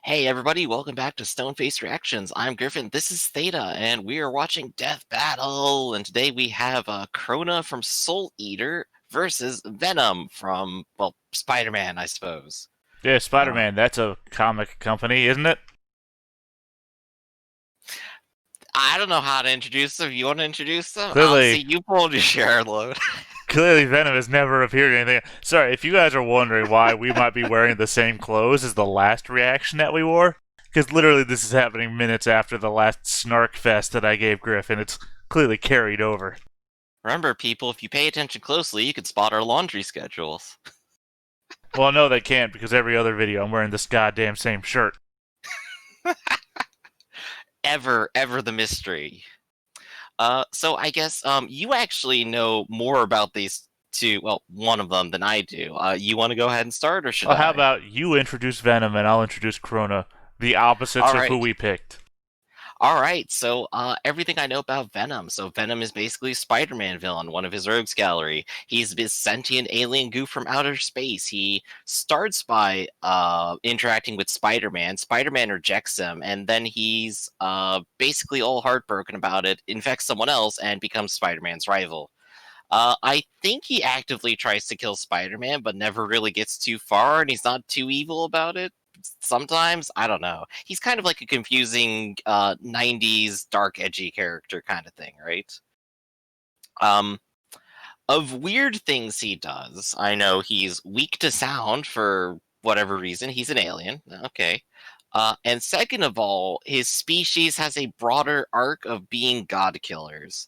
Hey everybody, welcome back to Stoneface Reactions. I'm Griffin, this is Theta, and we are watching Death Battle. And today we have Crona from Soul Eater versus Venom from, well, Spider-Man, I suppose. Yeah, Uh, Spider-Man, that's a comic company, isn't it? I don't know how to introduce them. You want to introduce them? I'll see Clearly, you pulled your share load. clearly Venom has never appeared in anything. Sorry, if you guys are wondering why we might be wearing the same clothes as the last reaction that we wore, because literally this is happening minutes after the last snark fest that I gave Griff, and it's clearly carried over. Remember, people, if you pay attention closely, you can spot our laundry schedules. Well, no, they can't, because every other video I'm wearing this goddamn same shirt. Ever the mystery. So I guess you actually know more about these two, well, one of them than I do. You want to go ahead and start, or should Well, how I? about you introduce Venom and I'll introduce Crona, the opposites All of who right. we picked. All right. So everything I know about Venom. So Venom is basically a Spider-Man villain, one of his rogues gallery. He's this sentient alien goof from outer space. He starts by interacting with Spider-Man. Spider-Man rejects him, and then he's basically all heartbroken about it, infects someone else, and becomes Spider-Man's rival. I think he actively tries to kill Spider-Man, but never really gets too far, and he's not too evil about it. Sometimes, I don't know. He's kind of like a confusing 90s dark edgy character kind of thing, right? Um, of weird things he does, I know he's weak to sound for whatever reason. He's an alien. Okay. And second of all, his species has a broader arc of being god killers,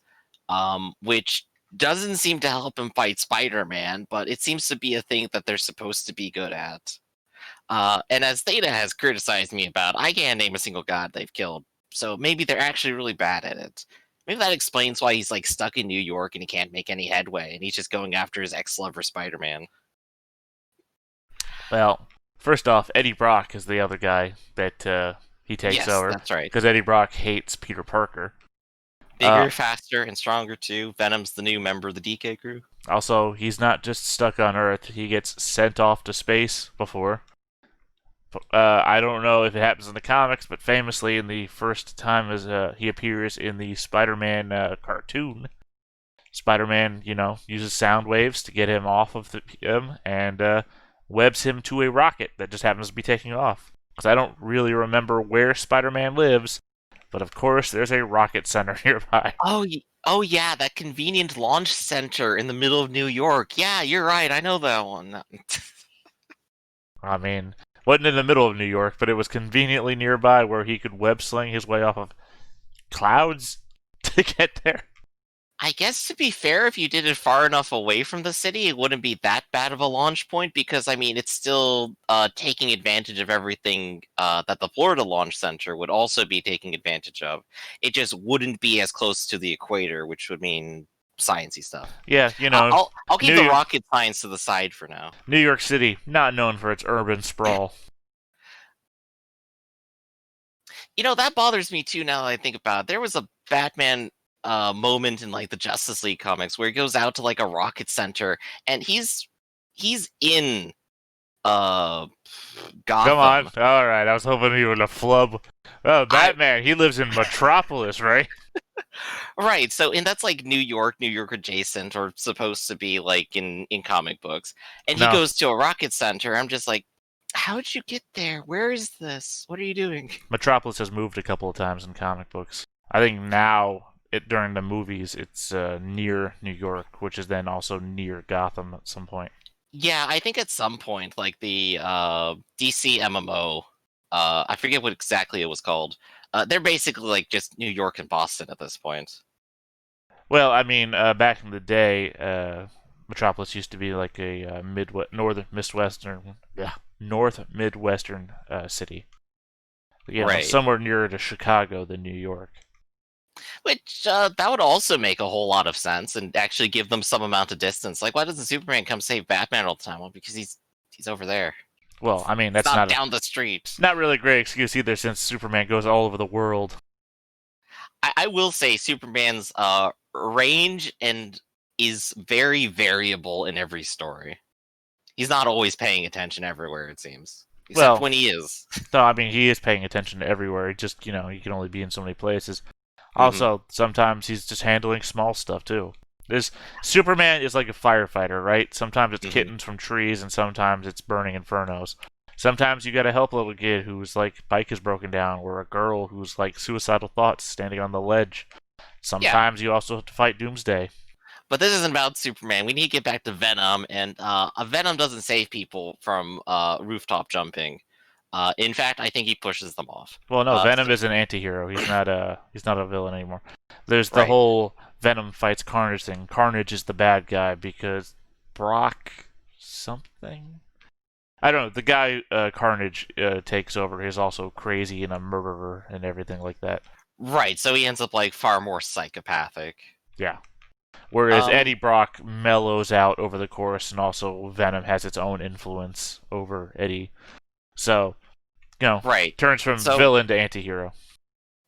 which doesn't seem to help him fight Spider-Man, but it seems to be a thing that they're supposed to be good at. And as Theta has criticized me about, I can't name a single god they've killed, so maybe they're actually really bad at it. Maybe that explains why he's like stuck in New York and he can't make any headway, and he's just going after his ex-lover Spider-Man. Well, first off, Eddie Brock is the other guy that he takes Yes, over that's right. because Eddie Brock hates Peter Parker. Uh, Bigger, faster, and stronger too. Venom's the new member of the DK crew. Also, he's not just stuck on Earth; he gets sent off to space before. I don't know if it happens in the comics, but famously, in the first time as he appears in the Spider-Man cartoon, Spider-Man, uses sound waves to get him off of him and webs him to a rocket that just happens to be taking off. Because I don't really remember where Spider-Man lives, but of course there's a rocket center nearby. Oh yeah, that convenient launch center in the middle of New York. Yeah, you're right. I know that one. I mean, wasn't in the middle of New York, but it was conveniently nearby where he could web sling his way off of clouds to get there. I guess to be fair, if you did it far enough away from the city, it wouldn't be that bad of a launch point because, I mean, it's still taking advantage of everything that the Florida Launch Center would also be taking advantage of. It just wouldn't be as close to the equator, which would mean sciencey stuff. Yeah, I'll keep the New rocket science to the side for now. New York City, not known for its urban sprawl. You know, that bothers me too now that I think about it. There was a Batman moment in like the Justice League comics where he goes out to like a rocket center and he's in uh Come on, Gotham. all right. I was hoping you were the flub. Oh, I Batman, he lives in Metropolis, right? right, so and that's like New York adjacent or supposed to be like in comic books. And he No, goes to a rocket center. I'm just like, how'd you get there? Where is this? What are you doing? Metropolis has moved a couple of times in comic books. I think now, during the movies, it's near New York, which is then also near Gotham at some point. Yeah, I think at some point, like the DC MMO, I forget what exactly it was called. They're basically like just New York and Boston at this point. Well, I mean, back in the day, Metropolis used to be like a northern midwestern, yeah, north midwestern city. Right. Somewhere nearer to Chicago than New York. Which that would also make a whole lot of sense and actually give them some amount of distance. Like, why doesn't Superman come save Batman all the time? Well, because he's over there. Well, I mean, It's that's not not a down the street. not really a great excuse either, since Superman goes all over the world. I will say Superman's range and is very variable in every story. He's not always paying attention everywhere, it seems. Except Well, when he is. no, I mean, he is paying attention to everywhere. He just, he can only be in so many places. Hmm. Also, sometimes he's just handling small stuff, too. This Superman is like a firefighter, right? Sometimes it's Hmm. kittens from trees, and sometimes it's burning infernos. Sometimes you gotta help a little kid whose, like, bike is broken down, or a girl who's, like, suicidal thoughts standing on the ledge. Yeah, Sometimes you also have to fight Doomsday. but this isn't about Superman. We need to get back to Venom, and a Venom doesn't save people from rooftop jumping. In fact, I think he pushes them off. Well, no, Venom So, is an anti-hero. He's not a villain anymore. There's the right, whole Venom fights Carnage thing. Carnage is the bad guy because Brock something. I don't know. The guy Carnage takes over is also crazy and a murderer and everything like that. right. So he ends up like far more psychopathic. Yeah. Whereas Um, Eddie Brock mellows out over the course, and also Venom has its own influence over Eddie. So, right. turns from So villain to anti-hero.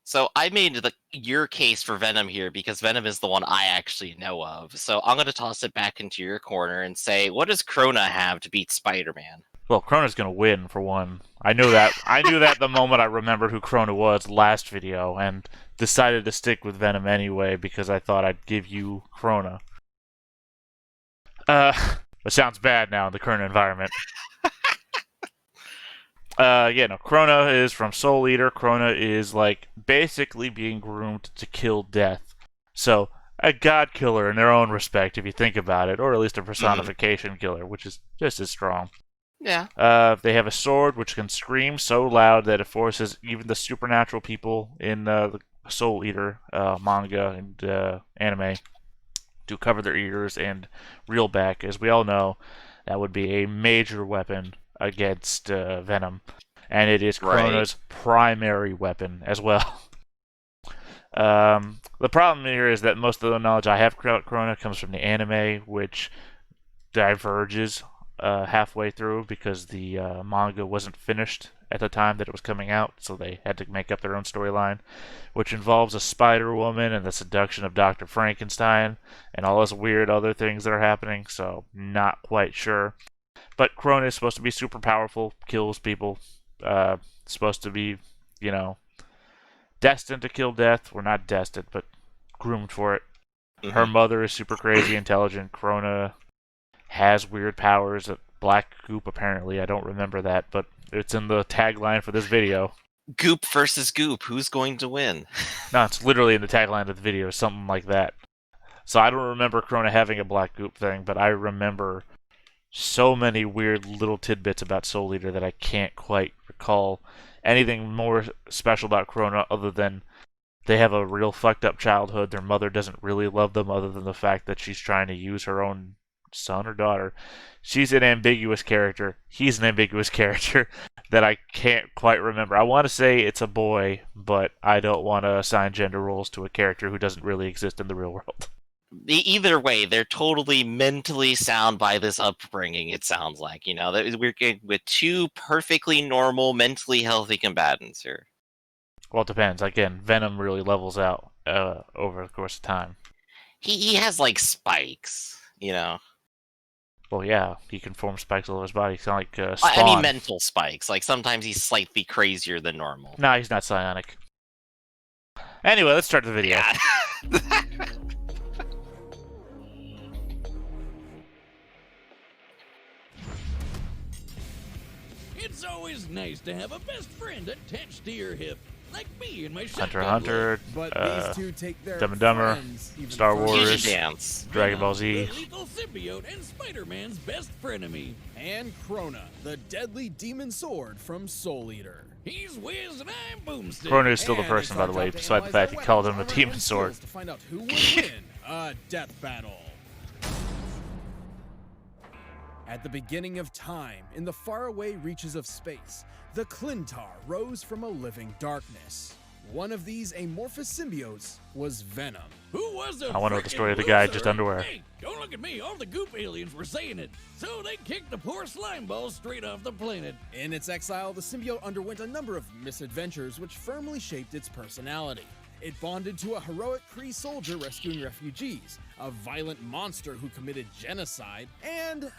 So I made your case for Venom here because Venom is the one I actually know of. So I'm going to toss it back into your corner and say, what does Crona have to beat Spider-Man? Well, Crona's gonna win for one. I knew that. I knew that the moment I remembered who Crona was last video, and decided to stick with Venom anyway because I thought I'd give you Crona. It sounds bad now in the current environment. No, Crona is from Soul Eater. Crona is like basically being groomed to kill Death. So a god killer in their own respect, if you think about it, or at least a Hmm. personification killer, which is just as strong. Yeah. They have a sword which can scream so loud that it forces even the supernatural people in the Soul Eater manga and anime to cover their ears and reel back. As we all know, that would be a major weapon against Venom, and it is Right. Crona's primary weapon as well. The problem here is that most of the knowledge I have about Crona comes from the anime, which diverges halfway through because the manga wasn't finished at the time that it was coming out, so they had to make up their own storyline, which involves a Spider Woman and the seduction of Dr. Frankenstein and all those weird other things that are happening, so not quite sure. But Crona is supposed to be super powerful, kills people, supposed to be, you know, destined to kill Death. Well, not destined, but groomed for it. Her Hmm. mother is super crazy intelligent. Crona has weird powers. Black Goop, apparently. I don't remember that, but it's in the tagline for this video. Goop versus Goop. Who's going to win? No, it's literally in the tagline of the video, something like that. So I don't remember Crona having a Black Goop thing, but I remember so many weird little tidbits about Soul Eater that I can't quite recall anything more special about Crona other than they have a real fucked up childhood. Their mother doesn't really love them other than the fact that she's trying to use her own son or daughter. She's an ambiguous character. He's an ambiguous character that I can't quite remember. I want to say it's a boy, but I don't want to assign gender roles to a character who doesn't really exist in the real world. Either way, they're totally mentally sound by this upbringing, it sounds like. We're getting with two perfectly normal, mentally healthy combatants here. Well, it depends. Again, Venom really levels out over the course of time. He has like spikes. Well, yeah, he can form spikes all over his body. He's kind of like I mean, Spawn. mental spikes. Like sometimes he's slightly crazier than normal. Nah, he's not psionic. Anyway, let's start the video. Yeah. It's always nice to have a best friend attached to your hip, like me and my Hunter shotgun Hunter, But these two take their Dumb and Dumber, friends even Star further. Wars. Fusion dance. Dragon Ball Z. The lethal symbiote and Spider-Man's best frenemy. And Crona, the deadly demon sword from Soul Eater. He's Wiz and I'm Boomstick. Crona is still the And person, it's by our the way, job to despite the analyze fact he their called him a weapons, demon armor, and sword. skills to find out who will win a death battle. At the beginning of time, in the faraway reaches of space, the Clintar rose from a living darkness. One of these amorphous symbiotes was Venom. Who was the I wanna know the frickin' story of the guy loser? just underwear. Hey, don't look at me. All the goop aliens were saying it. So they kicked the poor slime balls straight off the planet. In its exile, the symbiote underwent a number of misadventures which firmly shaped its personality. It bonded to a heroic Kree soldier rescuing refugees, a violent monster who committed genocide, and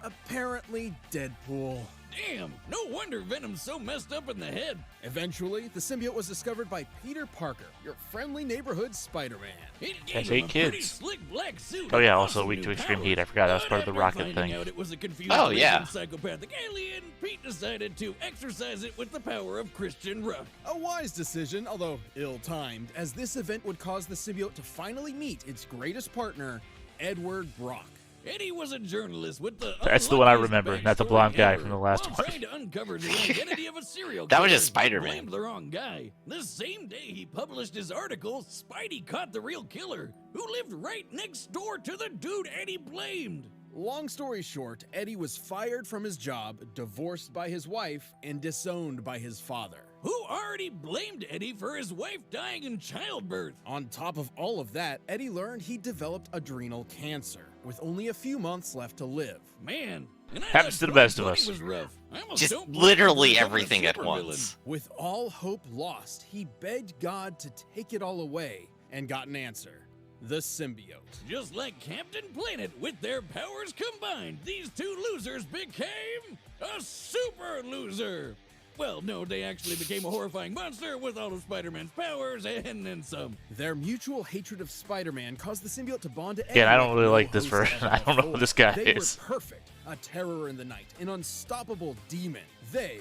apparently Deadpool. Damn, no wonder Venom's so messed up in the head. Eventually, the symbiote was discovered by Peter Parker, your friendly neighborhood Spider-Man. It Has gave him 8 a pretty kids. slick black suit Oh yeah, and also awesome weak to new extreme powers. heat. I forgot that was But part of the after rocket finding thing. out it was a confused Oh, yeah. raging psychopathic alien, Pete decided to exercise it with the power of Christian Rock. A wise decision, although ill-timed, as this event would cause the symbiote to finally meet its greatest partner, Edward Brock. Eddie was a journalist with the That's the one I unluckiest remember, not the backstory blonde guy ever. from the last While one. trying to uncover the identity of a serial That was killer, just Spider-Man. he blamed the wrong guy. The same day he published his article, Spidey caught the real killer, who lived right next door to the dude Eddie blamed. Long story short, Eddie was fired from his job, divorced by his wife, and disowned by his father. Who already blamed Eddie for his wife dying in childbirth. On top of all of that, Eddie learned he developed adrenal cancer, with only a few months left to live. Man, and I Happens thought to the best of 2020 us. was rough. I almost Just don't blame him literally for becoming a everything at supervillain. once. With all hope lost, he begged God to take it all away and got an answer. The symbiote. Just like Captain Planet, with their powers combined, these two losers became a super loser. Well, no, they actually became a horrifying monster with all of Spider-Man's powers and then some. Their mutual hatred of Spider-Man caused the symbiote to bond to Again, I Eddie don't really no like this host version. ever I don't know who before. this guy They is. were perfect, a terror in the night, an unstoppable demon. They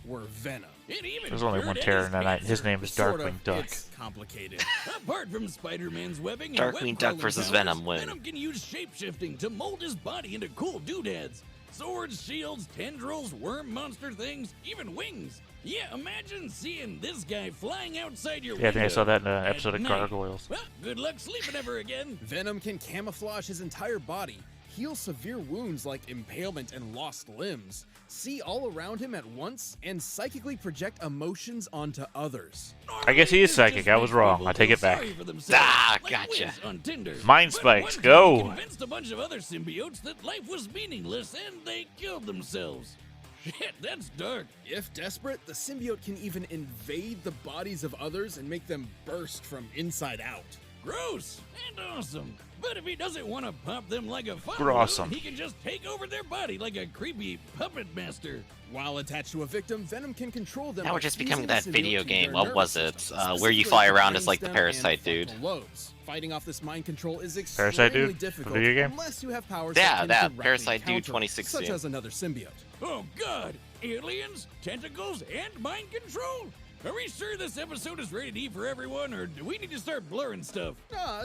were Venom. It even There's only cured one terror in Eddie's the night. His cancer. name is Sort Darkwing of, Duck. It's complicated. Apart from Spider-Man's webbing and Darkwing Duck web-crawling versus powers, Venom win. Venom can use shape-shifting to mold his body into cool doodads. Swords, shields, tendrils, worm monster things, even wings. Yeah, imagine seeing this guy flying outside your Yeah, I think I window saw that in an at episode of night. Gargoyles. Well, good luck sleeping ever again. Venom can camouflage his entire body, heal severe wounds like impalement and lost limbs, see all around him at once, and psychically project emotions onto others. I guess he is This psychic. just I was makes wrong. people I take feel it back. sorry for themselves, Ah, like gotcha. Wiz on Tinder. Mind But spikes, one go. time he convinced a bunch of other symbiotes that life was meaningless and they killed themselves. Shit, that's dark. If desperate, the symbiote can even invade the bodies of others and make them burst from inside out. Gross and awesome. But if he doesn't want to pop them like a fun Grawsome. balloon, he can just take over their body like a creepy puppet master. While attached to a victim, Venom can control them. Now by we're just fusing becoming the that symbiote video to game. their What nervous was it? system, Where you specifically fly the around as like the brainstem parasite and dude. frontal lobes. Fighting off this mind control is Parasite extremely dude? The difficult video game? unless you have powers Yeah, that can that, directly Parasite Dude counter it, 2016. such as another symbiote. Oh god, aliens, tentacles, and mind control? Are we sure this episode is rated E for everyone, or do we need to start blurring stuff?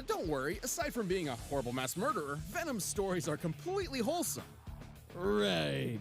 Don't worry. Aside from being a horrible mass murderer, Venom's stories are completely wholesome. Right.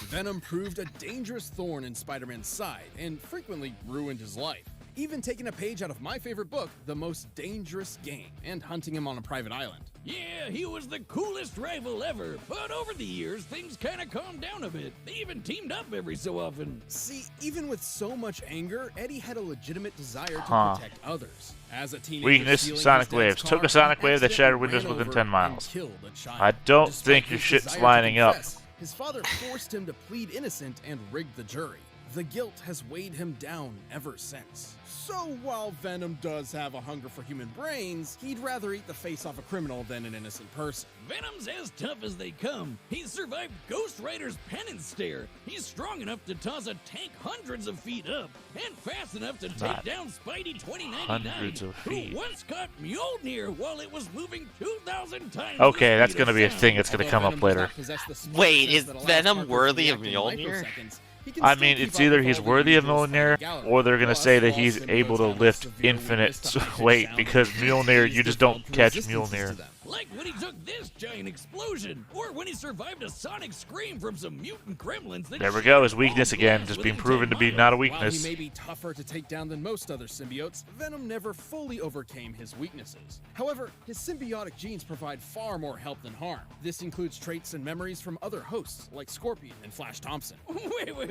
Venom proved a dangerous thorn in Spider-Man's side and frequently ruined his life. Even taking a page out of my favorite book, The Most Dangerous Game, and hunting him on a private island. Yeah, he was the coolest rival ever, but over the years, things kinda calmed down a bit. They even teamed up every so often. See, even with so much anger, Eddie had a legitimate desire to Huh. protect others. As a teenager, Weakness, stealing sonic his dad's waves. car, Took a sonic he wave that shattered accidentally windows ran within over 10 and miles. killed a child. I don't Despite think your his shit's desire to lining up. confess, his father forced him to plead innocent and rigged the jury. The guilt has weighed him down ever since. So while Venom does have a hunger for human brains, he'd rather eat the face off a criminal than an innocent person. Venom's as tough as they come. He's survived Ghost Rider's penance stare. He's strong enough to toss a tank hundreds of feet up, and fast enough to take Not down Spidey 2099, hundreds of feet. who once caught Mjolnir while it was moving 2,000 times. Okay, the that's speed gonna of be a sound. thing that's gonna Although come up Venom does later. not possess the split Wait, sense is that allows Venom Parker to worthy of react in Mjolnir? microseconds, he can I still mean, keep it's up either with he's all the worthy of angels from the Mjolnir, galaxy. or they're gonna Plus, say that all he's symbiotes able to have a lift severely infinite reduced high-pitched weight sound because that Mjolnir, you changes just the don't default catch resistances to Mjolnir. them. Like when he took this giant explosion, or when he survived a sonic scream from some mutant gremlins that There we go, his shattered weakness all again, glass just being within proven 10 to be miles. not a While he weakness. may be tougher to take down than most other symbiotes, Venom never fully overcame his weaknesses. However, his symbiotic genes provide far more help than harm. This includes traits and memories from other hosts, like Scorpion and Flash Thompson.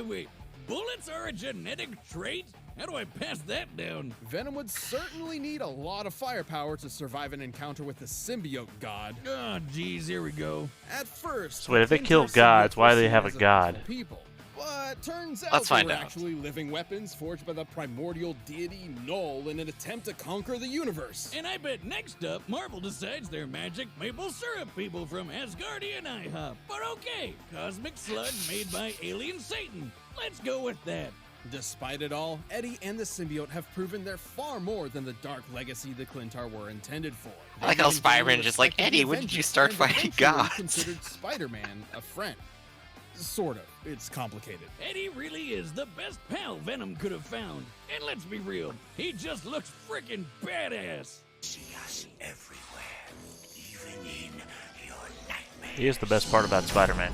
Wait. Bullets are a genetic trait? How do I pass that down? Venom would certainly need a lot of firepower to survive an encounter with the symbiote god. Oh, geez, here we go. At first, So wait, if they the kill Kintar symbiotes gods, why were do they seen have a as god? powerful People. But turns out Let's they find were out. actually living weapons forged by the primordial deity Null in an attempt to conquer the universe. And I bet next up, Marvel decides they're magic maple syrup people from Asgardian IHOP. But okay, cosmic sludge made by alien Satan. Let's go with that. Despite it all, Eddie and the symbiote have proven they're far more than the dark legacy the Clintar were intended for. I like how Spider-Man just like, Eddie, when did you start fighting gods? Considered Spider-Man a friend. Sort of. It's complicated. Eddie really is the best pal Venom could have found. And let's be real, he just looks freaking badass. See us everywhere, even in your nightmares. He is the best part about Spider-Man.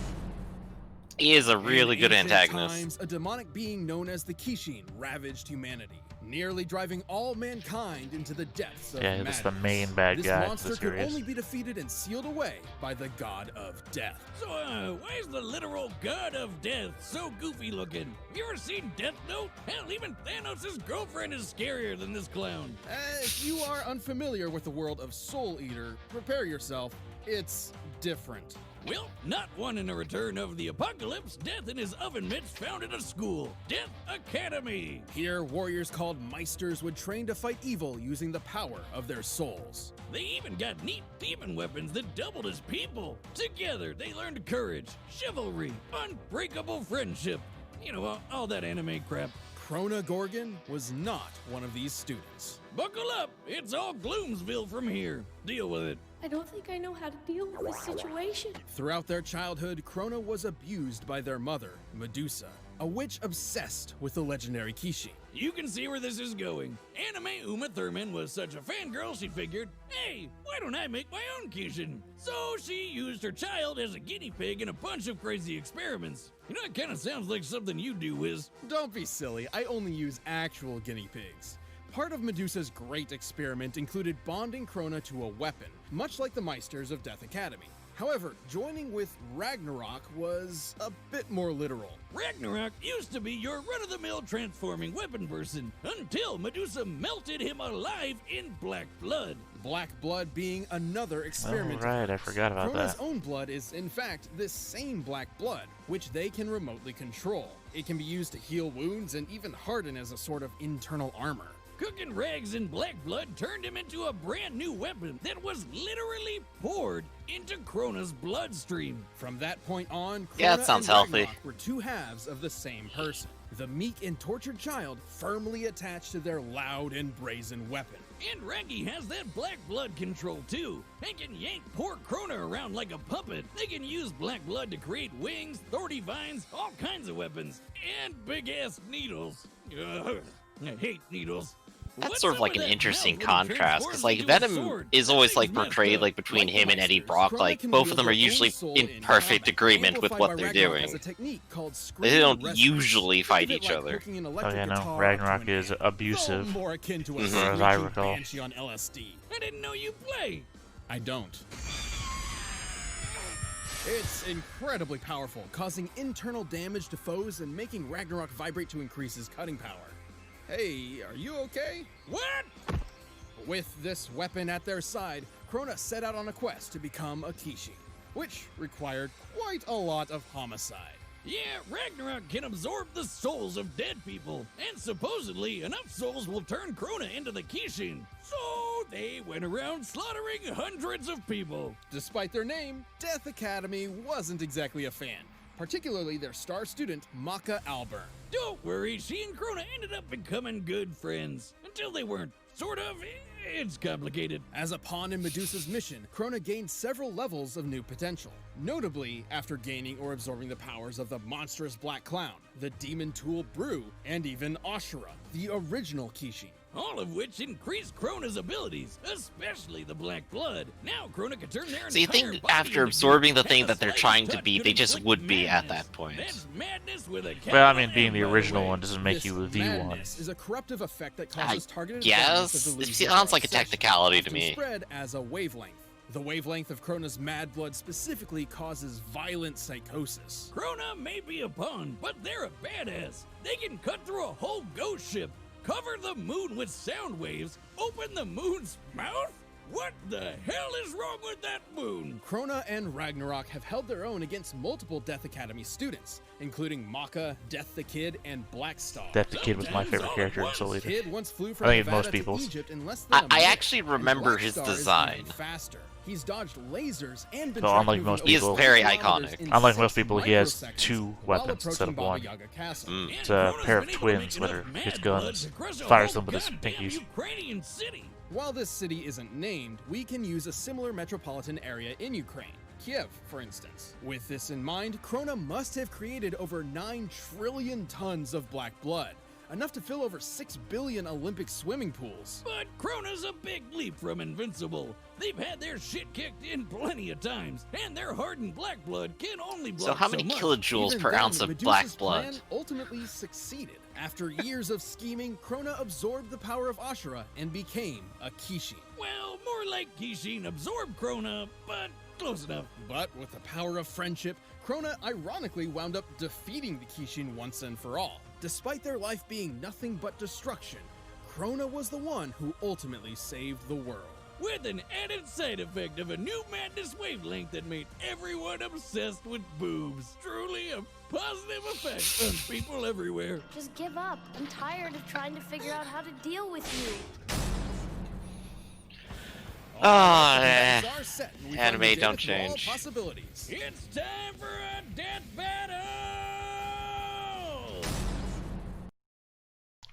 He is a really In good ancient antagonist. times, a demonic being known as the Kishin ravaged humanity, nearly driving all mankind into the depths of Yeah, madness. that's the main bad This guy of monster the could series. only be defeated and sealed away by the god of death. So, why is the literal god of death so goofy looking? You ever seen Death Note? Hell, even Thanos' girlfriend is scarier than this clown. If you are unfamiliar with the world of Soul Eater, prepare yourself. It's different. Well, not one in a return of the apocalypse, Death and his oven mitts founded a school, Death Academy. Here, warriors called Meisters would train to fight evil using the power of their souls. They even got neat demon weapons that doubled as people. Together, they learned courage, chivalry, unbreakable friendship. You know, all that anime crap. Crona Gorgon was not one of these students. Buckle up, it's all Gloomsville from here. Deal with it. I don't think I know how to deal with this situation. Throughout their childhood, Crona was abused by their mother, Medusa, a witch obsessed with the legendary Kishin. You can see where this is going. Anime Uma Thurman was such a fangirl she figured, hey, why don't I make my own Kishin? So she used her child as a guinea pig in a bunch of crazy experiments. You know, it kind of sounds like something you do, Wiz. Don't be silly, I only use actual guinea pigs. Part of Medusa's great experiment included bonding Crona to a weapon, much like the Meisters of Death Academy. However, joining with Ragnarok was a bit more literal. Ragnarok used to be your run-of-the-mill transforming weapon person until Medusa melted him alive in black blood. Black blood being another experiment. Oh, right, I forgot about Crona's that. own blood is, in fact, this same black blood, which they can remotely control. It can be used to heal wounds and even harden as a sort of internal armor. Cooking rags in black blood turned him into a brand new weapon that was literally poured into Crona's bloodstream. From that point on, Crona Yeah, that sounds and healthy. Ragnarok were two halves of the same person. The meek and tortured child firmly attached to their loud and brazen weapon. And Raggy has that black blood control too. They can yank poor Crona around like a puppet. They can use black blood to create wings, thorny vines, all kinds of weapons, and big-ass needles. Ugh, I hate needles. That's What's sort of up like with an that interesting mouth when it contrast, because like transforms into a Venom sword? is That always thing's like messed portrayed up. like between Like him and Eddie Meisters, Brock, Crona like can both of wield them are their own usually soul in in perfect combat, agreement with amplified what by they're Ragnarok doing. has a technique called They screaming don't resonance. usually Think fight of it each like other. hooking an Oh electric yeah, no, guitar Ragnarok onto an is amp, abusive. though more akin to a Mhm. As far as I shrieking recall. banshee on LSD. I didn't know you play. I don't. It's incredibly powerful, causing internal damage to foes and making Ragnarok vibrate to increase his cutting power. Hey, are you okay? What? With this weapon at their side, Crona set out on a quest to become a Kishin, which required quite a lot of homicide. Yeah, Ragnarok can absorb the souls of dead people, and supposedly enough souls will turn Crona into the Kishin. So they went around slaughtering hundreds of people. Despite their name, Death Academy wasn't exactly a fan, particularly their star student, Maka Alburn. Don't worry, she and Crona ended up becoming good friends. Until they weren't. Sort of. It's complicated. As a pawn in Medusa's mission, Crona gained several levels of new potential, notably after gaining or absorbing the powers of the monstrous Black Clown, the demon tool Brew, and even Ashura, the original Kishin. All of which increased Crona's abilities, especially the black blood. Now Crona can turn their So you entire think body after into absorbing goop, the thing and that they're slightest trying to touch be, could they just inflict would be at madness. that point? That's madness with a Well, I capital mean, being M, the by original way. one doesn't make This you the one. madness is a corruptive effect that causes targeted Yes, violence of the it lesions sounds or like a obsession, technicality to often me. spread as a wavelength. The wavelength of Crona's mad blood specifically causes violent psychosis. Crona may be a pawn, but they're a badass. They can cut through a whole ghost ship, cover the moon with sound waves, open the moon's mouth? What the hell is wrong with that moon? Crona and Ragnarok have held their own against multiple Death Academy students, including Maka, Death the Kid, and Blackstar. Death the Kid was my favorite character in Soul Eater. Kid once flew from I think it's Nevada most people's. to Egypt in less than a I minute, actually and remember his Blackstar is design. even faster. He's dodged lasers and been So tracked unlike moving most over people- He's very 6 kilometers iconic. in Unlike 6 most people, he has microseconds 2 while weapons instead of approaching Baba 1. Yaga Castle. It's a pair of Crona's been able to twins make that are enough his mad guns, blood to crush a fires whole them with his goddamn pinkies. Ukrainian city. While this city isn't named, we can use a similar metropolitan area in Ukraine, Kiev, for instance. With this in mind, Crona must have created over 9 trillion tons of black blood, enough to fill over 6 billion Olympic swimming pools. But Crona's a big leap from invincible. They've had their shit kicked in plenty of times, and their hardened black blood can only block So how many much. kilojoules Even per then, ounce of Medusa's black blood? plan ultimately succeeded. After years of scheming, Crona absorbed the power of Ashura and became a Kishin. Well, more like Kishin absorbed Crona, but close enough. But with the power of friendship, Crona ironically wound up defeating the Kishin once and for all. Despite their life being nothing but destruction, Crona was the one who ultimately saved the world. With an added side effect of a new madness wavelength that made everyone obsessed with boobs. Truly a positive effect on people everywhere. Just give up. I'm tired of trying to figure out how to deal with you. Oh, The eh. bets are set, and we Anime find the don't data through all change. possibilities. It's time for a death battle!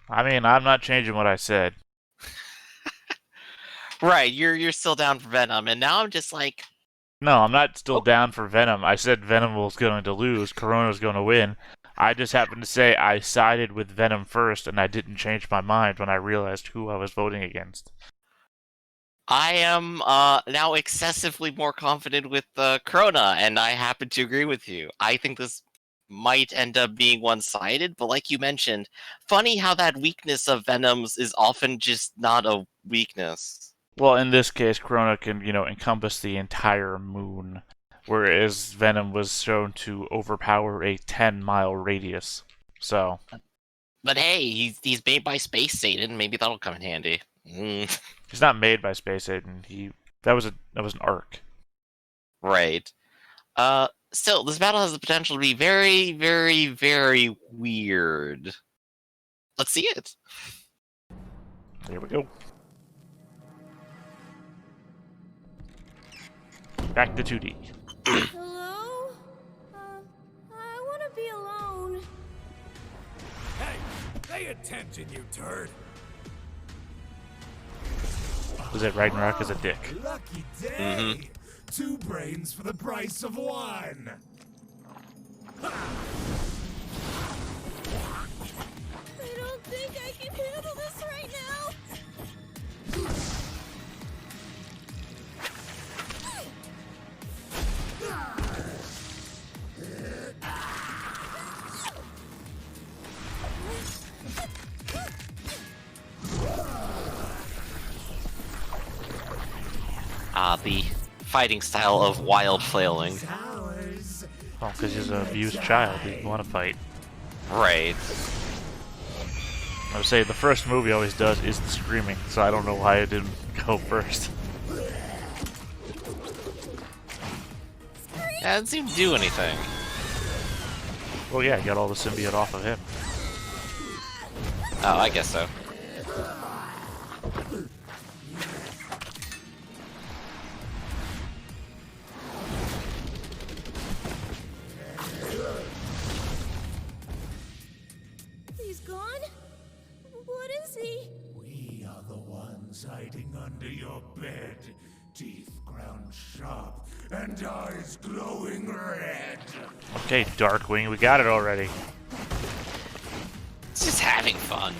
I mean, I'm not changing what I said. Right, you're still down for Venom, and now I'm just like, No, I'm not still Oh. down for Venom. I said Venom was going to lose, Corona's going to win. I just happened to say I sided with Venom first, and I didn't change my mind when I realized who I was voting against. I am now excessively more confident with Crona, and I happen to agree with you. I think this might end up being one-sided, but like you mentioned, funny how that weakness of Venom's is often just not a weakness. Well, in this case, Corona can, encompass the entire moon, whereas Venom was shown to overpower a 10-mile radius. So, But hey, he's made by Space Satan. Maybe that'll come in handy. he's not made by Space Satan. That was an arc. Right. Still, this battle has the potential to be very, very, very weird. Let's see it. Here we go. Back to 2D. Hello? I want to be alone. Hey, pay attention, you turd. Was it Ragnarok as a dick? Lucky day. 2 brains for the price of 1. I don't think I can handle this right now. The fighting style of wild flailing. Ours. Well, because he's an abused child. He didn't want to fight. Right. I would say the first move he always does is the screaming, so I don't know why it didn't go first. Yeah, it didn't seem to do anything. Well, yeah, he got all the symbiote off of him. Oh, I guess so. He's gone? What is he? We are the ones hiding under your bed. Teeth ground sharp and eyes glowing red. Okay, Darkwing, we got it already. It's just having fun.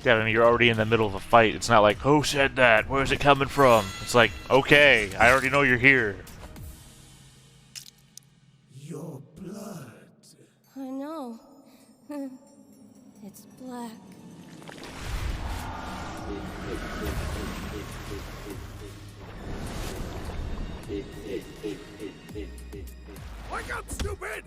Yeah, I mean, you're already in the middle of a fight. It's not like, who said that? Where's it coming from? It's like, okay, I already know you're here. Your blood. I know. It's black. Wake up, stupid!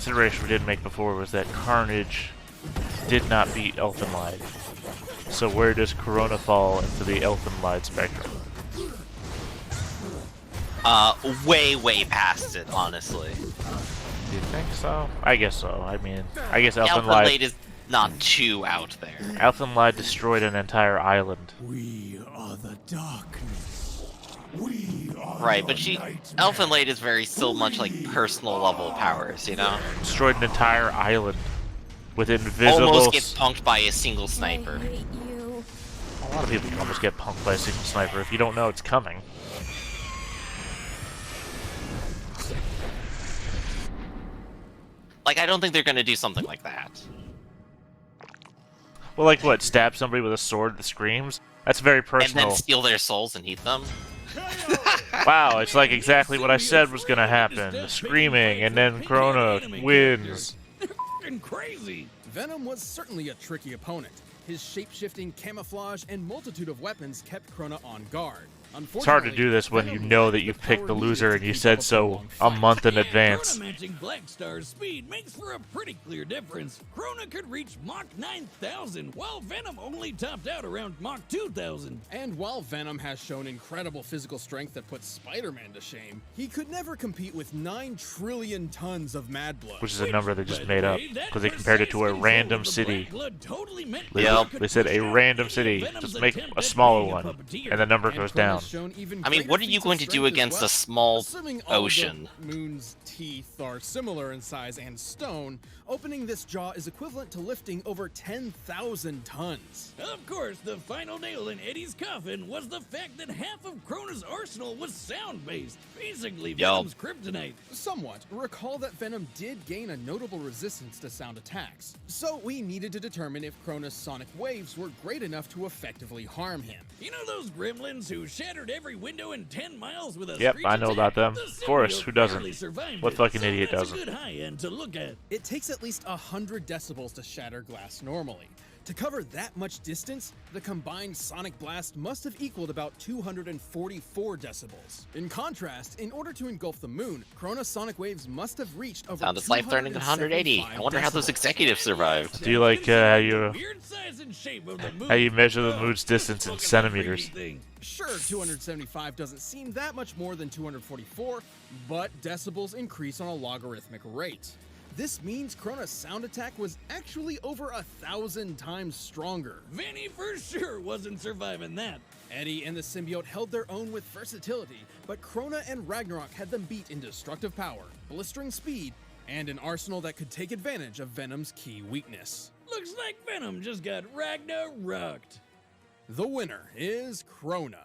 consideration we didn't make before was that Carnage did not beat Elfenlied. So where does Crona fall into the Elfenlied spectrum? Way past it, honestly. Do you think so? I guess so. I mean, I guess Elfenlied is not too out there. Elfenlied destroyed an entire island. We are the darkness. We are Right, your but nightmare. Elfenlied is very still much like personal level powers, you know? Destroyed an entire island with invisible. Almost gets punked by a single sniper. I hate you. A lot of people can almost get punked by a single sniper if you don't know it's coming. Like, I don't think they're gonna do something like that. Well, like what? Stab somebody with a sword that screams? That's very And personal. then steal their souls and eat them? Wow, it's like exactly what I said was gonna happen. Screaming, and then Crona wins. F***ing crazy. Venom was certainly a tricky opponent. His shape-shifting camouflage and multitude of weapons kept Crona on guard. It's hard to do this when you know that you've picked the loser and you said so a month in advance. Crona matching Black Star's speed makes for a pretty clear difference. Crona could reach Mach 9,000, while Venom only topped out around Mach 2,000. And while Venom has shown incredible physical strength that puts Spider-Man to shame, he could never compete with 9 trillion tons of Mad Blood. Which is a number they just made up because they compared it to a random city. Yep. They said a random city. Just make a smaller one, and the number goes down. I mean, what are you going to do against a small Assuming all ocean? The Moon's teeth are similar in size and stone, opening this jaw is equivalent to lifting over 10,000 tons. Of course, the final nail in Eddie's coffin was the fact that half of Crona's arsenal was sound-based, basically Venom's kryptonite. Somewhat. Recall that Venom did gain a notable resistance to sound attacks, so we needed to determine if Crona's sonic waves were great enough to effectively harm him. You know those gremlins who shattered every window in 10 miles with a Yep, screech I know attack? about them. The Of course, symbiote who doesn't? barely survived What it, fucking so idiot that's doesn't? a good high end to look at. It takes at least 100 decibels to shatter glass normally. To cover that much distance, the combined sonic blast must have equaled about 244 decibels. In contrast, in order to engulf the moon, Crona's sonic waves must have reached over Sound its life turning to 180. I wonder how those executives survived. Do you like how you Weird size and shape of the moon. how you measure the moon's distance in centimeters? Sure, 275 doesn't seem that much more than 244, but decibels increase on a logarithmic rate. This means Crona's sound attack was actually over 1,000 times stronger. Vanny for sure wasn't surviving that. Eddie and the symbiote held their own with versatility, but Crona and Ragnarok had them beat in destructive power, blistering speed, and an arsenal that could take advantage of Venom's key weakness. Looks like Venom just got Ragnaroked. The winner is Crona.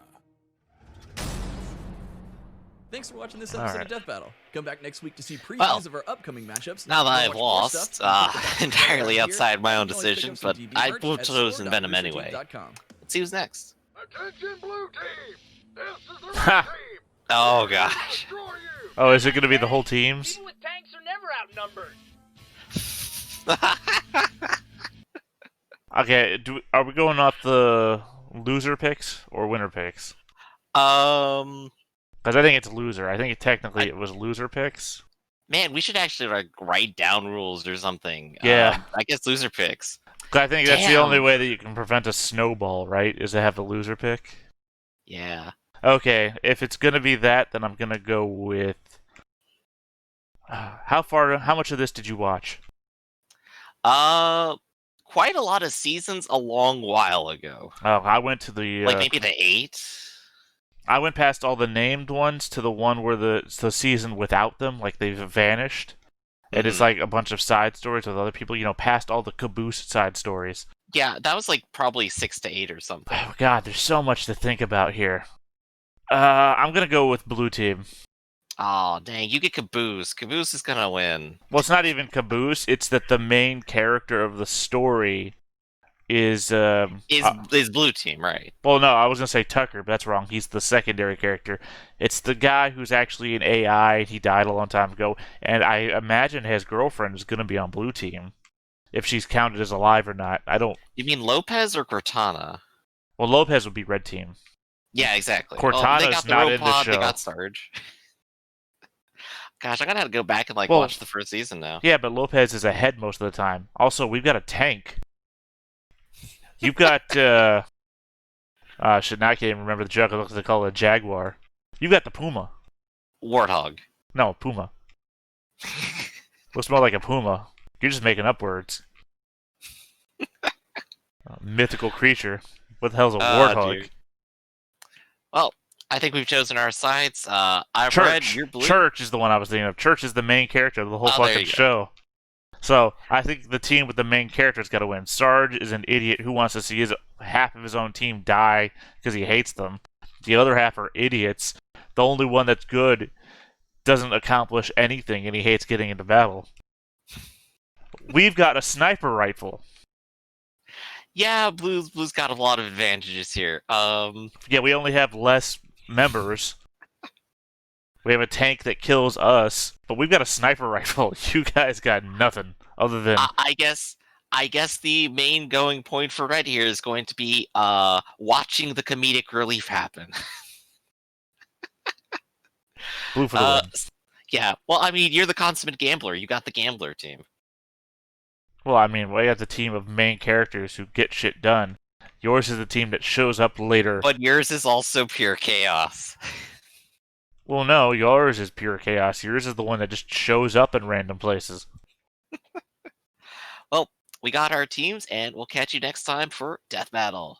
Thanks for watching this episode Alright. of Death Battle. Come back next week to see previews Well, of our upcoming matchups. Now that Go I've watch more lost, stuff, and pick up entirely gear, outside my own you can always pick decision, up some but DB I merch would have at chosen Venom anyway. store.roosterteeth.com. Let's see who's next. Attention, blue team! This is the Ha! red team! Oh gosh. Destroy you! Oh, is it going to be the whole teams? People with tanks are never outnumbered. Okay, are we going off the loser picks or winner picks? Because I think it's loser. I think it was loser picks. Man, we should actually like write down rules or something. Yeah. I guess loser picks. 'Cause I think that's the Damn. only way that you can prevent a snowball, right? Is to have a loser pick. Yeah. Okay, if it's gonna be that, then I'm gonna go with. How much of this did you watch? Quite a lot of seasons a long while ago. Oh, I went to the. Like maybe the 8. I went past all the named ones to the one where the season without them, like they've vanished. And it's like a bunch of side stories with other people, past all the caboose side stories. Yeah, that was like probably 6 to 8 or something. Oh god, there's so much to think about here. I'm gonna go with Blue Team. Oh dang, you get Caboose. Caboose is gonna win. Well, it's not even caboose, it's that the main character of the story is Blue Team, right? well, no, I was gonna say Tucker, but that's wrong. He's the secondary character. It's the guy who's actually an AI. He died a long time ago, and I imagine his girlfriend is gonna be on Blue Team, if she's counted as alive or not. I don't. You mean Lopez or Cortana? Well, Lopez would be Red Team. Yeah, exactly. Cortana's they got the not in the Robopod, show. They got Sarge. Gosh, I'm gonna have to go back and Well, watch the first season now. Yeah, but Lopez is ahead most of the time. Also, we've got a tank. You've got shit, now I can't even remember the joke. They call it a Jaguar. You've got the Puma. Warthog. No, Puma. Looks more like a Puma. You're just making up words. Mythical creature. What the hell's a warthog? Dude. Well, I think we've chosen our sides. I'm Church. red, you're blue. Church is the one I was thinking of. Church is the main character of the whole Oh, there fucking you go. show. So I think the team with the main character's got to win. Sarge is an idiot who wants to see half of his own team die because he hates them. The other half are idiots. The only one that's good doesn't accomplish anything, and he hates getting into battle. We've got a sniper rifle. Yeah, Blue's got a lot of advantages here. Yeah, we only have less members. We have a tank that kills us, but we've got a sniper rifle. You guys got nothing other than... I guess the main going point for Red here is going to be watching the comedic relief happen. Blue for the win. Yeah, well, I mean, you're the consummate gambler. You got the gambler team. Well, I mean, we have the team of main characters who get shit done. Yours is the team that shows up later. But yours is also pure chaos. Well, no, yours is pure chaos. Yours is the one that just shows up in random places. Well, we got our teams, and we'll catch you next time for Death Battle.